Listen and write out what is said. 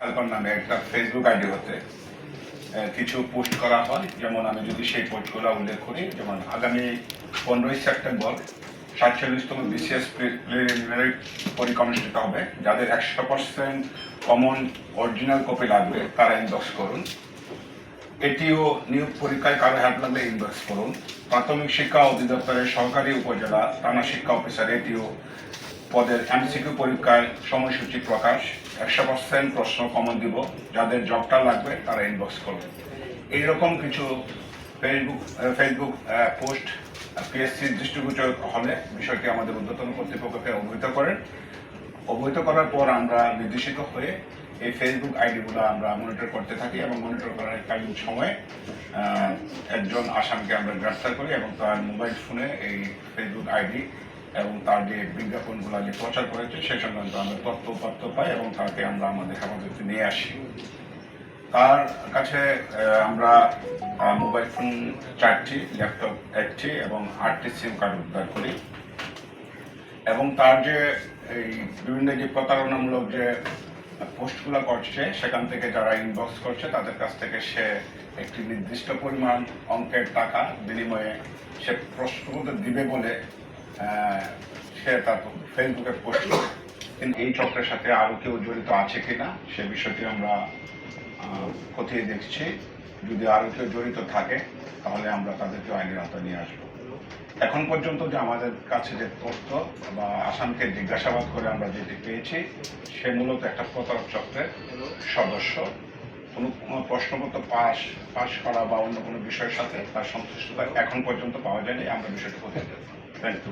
Helper নামে একটা Facebook ID হতে কিছু পোস্ট করা হয়। যেমন আমি যদি সেই পোস্টগুলো উল্লেখ করি, যেমন আগামী 15ই সেপ্টেম্বর 47তম বিসিএস প্রিলিমিনারি পরীক্ষা অনুষ্ঠিত হবে। যাদের 100% কমন অরিজিনাল কপি লাগবে তারা ইনবক্স করুন। এটিও নিয়োগ পরীক্ষায় কারো হেল্প লাগলে ইনবক্স করুন। প্রাথমিক শিক্ষা অধিদপ্তরের সহকারী উপজেলা থানা শিক্ষা অফিসার এটিও পদের এমসিকিউ পরীক্ষার সময়সূচি প্রকাশ। 100% প্রশ্ন কমন দিব। যাদের জবটা লাগবে তারা ইনবক্স করবে। এইরকম কিছু ফেসবুক পোস্ট পিএসসি দৃষ্টিগোচর হলে বিষয়টি আমাদের ঊর্ধ্বতন কর্তৃপক্ষকে অবহিত করার পর আমরা নির্দেশিত হয়ে এই ফেসবুক আইডিগুলো আমরা মনিটর করতে থাকি এবং মনিটর করার কালীন সময়ে একজন আসামিকে আমরা গ্রেফতার করি এবং তার মোবাইল ফোনে এই ফেসবুক আইডি এবং তার যে বিজ্ঞাপনগুলো যে প্রচার করেছে সেই সংক্রান্ত আমরা তথ্য পাই এবং তাকে আমরা আমাদের হেফাজতে নিয়ে আসি। তার কাছে আমরা মোবাইল ফোন 4টি, ল্যাপটপ 1টি এবং 8টি সিম কার্ড উদ্ধার করি এবং তার যে এই বিভিন্ন যে প্রতারণামূলক যে পোস্টগুলো করছে সেখান থেকে যারা ইনবক্স করছে তাদের কাছ থেকে সে একটি নির্দিষ্ট পরিমাণ অঙ্কের টাকা বিনিময়ে সে প্রশ্নগুলো দিবে বলে সে তার ফেসবুকে পোস্ট করে। কিন্তু এই চক্রের সাথে আরও কেউ জড়িত আছে কিনা সে বিষয়টি আমরা খতিয়ে দেখছি। যদি আরও কেউ জড়িত থাকে তাহলে আমরা তাদেরকে আইনের আওতায় নিয়ে আসবো। এখন পর্যন্ত যে আমাদের কাছে যে তথ্য বা আসামকে জিজ্ঞাসাবাদ করে আমরা যেটি পেয়েছি সে মূলত একটা প্রতারক চক্রের সদস্য। কোনো প্রশ্নপত্র পাশ করা বা অন্য কোনো বিষয়ের সাথে তার সংশ্লিষ্টতা এখন পর্যন্ত পাওয়া যায়নি। আমরা বিষয়টি খতিয়ে দেখব। Thank you.